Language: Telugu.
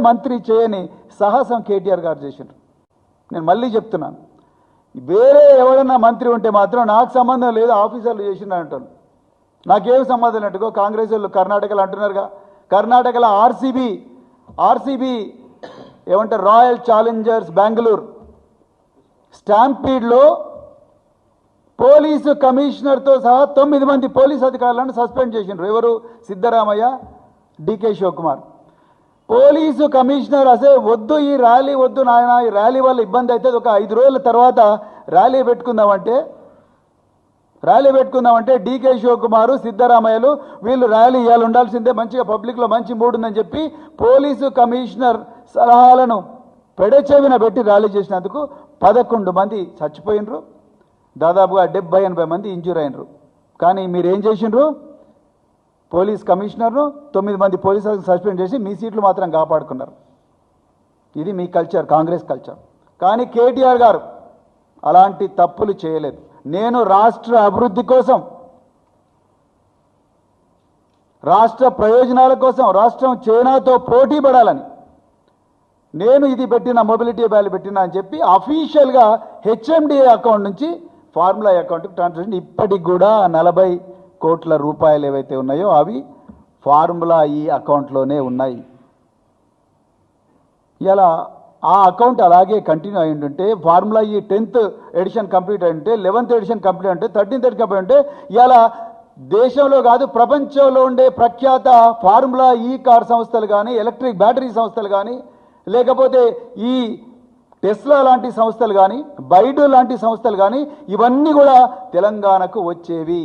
మంత్రి చేయని సాహసం కేటీఆర్ గారు చేసిండ్రు. నేను మళ్ళీ చెప్తున్నాను, వేరే ఎవరైనా మంత్రి ఉంటే మాత్రం నాకు సంబంధం లేదు, ఆఫీసర్లు చేసిండ్రు అంటారు. నాకేం సంబంధం లేట్టుకో కాంగ్రెస్ వాళ్ళు కర్ణాటకలో అంటున్నారుగా, కర్ణాటకలో ఆర్సీబీ ఏమంటారు రాయల్ ఛాలెంజర్స్ బెంగళూరు స్టాంపీడ్లో పోలీసు కమిషనర్తో సహా 9 మంది పోలీసు అధికారులను సస్పెండ్ చేసిండ్రు. ఎవరు? Siddaramaiah, DK Shivakumar. Police commissioner అసే వద్దు, ఈ ర్యాలీ వద్దు నాయన, ఈ ర్యాలీ వల్ల ఇబ్బంది అవుతుంది, ఒక 5 రోజుల తర్వాత ర్యాలీ పెట్టుకుందామంటే డికే శివకుమారు, సిద్ధరామయ్యలు వీళ్ళు ర్యాలీ ఇవ్వాలి, ఉండాల్సిందే, మంచిగా పబ్లిక్లో మంచి మూడ్ ఉందని చెప్పి పోలీసు కమిషనర్ సలహాలను పెడచెవిన పెట్టి ర్యాలీ చేసినందుకు 11 మంది చచ్చిపోయినరు, దాదాపుగా 70-80 మంది ఇంజూర్ అయినరు. కానీ మీరేం చేసిండ్రు? పోలీస్ కమిషనర్ను 9 మంది పోలీసులను సస్పెండ్ చేసి మీ సీట్లు మాత్రం కాపాడుకున్నారు. ఇది మీ కల్చర్, కాంగ్రెస్ కల్చర్. కానీ కేటీఆర్ గారు అలాంటి తప్పులు చేయలేదు. నేను రాష్ట్ర అభివృద్ధి కోసం, రాష్ట్ర ప్రయోజనాల కోసం, రాష్ట్రం చైనాతో పోటీ పడాలని నేను ఇది పెట్టిన, మొబిలిటీ వ్యాల్యూ పెట్టినా అని చెప్పి అఫీషియల్గా హెచ్ఎండిఏ అకౌంట్ నుంచి ఫార్ములా అకౌంట్కి ట్రాన్స్ఫర్. ఇప్పటికి కూడా 40 కోట్ల రూపాయలు ఏవైతే ఉన్నాయో అవి ఫార్ములా ఈ అకౌంట్లోనే ఉన్నాయి. ఇలా ఆ అకౌంట్ అలాగే కంటిన్యూ అయి ఉంటుంటే, ఫార్ములా ఈ 10th ఎడిషన్ కంప్లీట్ అయి ఉంటే, 11th ఎడిషన్ కంప్లీట్ ఉంటే, 13th ఎడిషన్ కంప్లీట్ ఉంటే, ఇలా దేశంలో కాదు ప్రపంచంలో ఉండే ప్రఖ్యాత ఫార్ములా ఈ కార్ సంస్థలు కానీ, ఎలక్ట్రిక్ బ్యాటరీ సంస్థలు కానీ, లేకపోతే ఈ టెస్లా లాంటి సంస్థలు కానీ, బైడు లాంటి సంస్థలు కానీ, ఇవన్నీ కూడా తెలంగాణకు వచ్చేవి.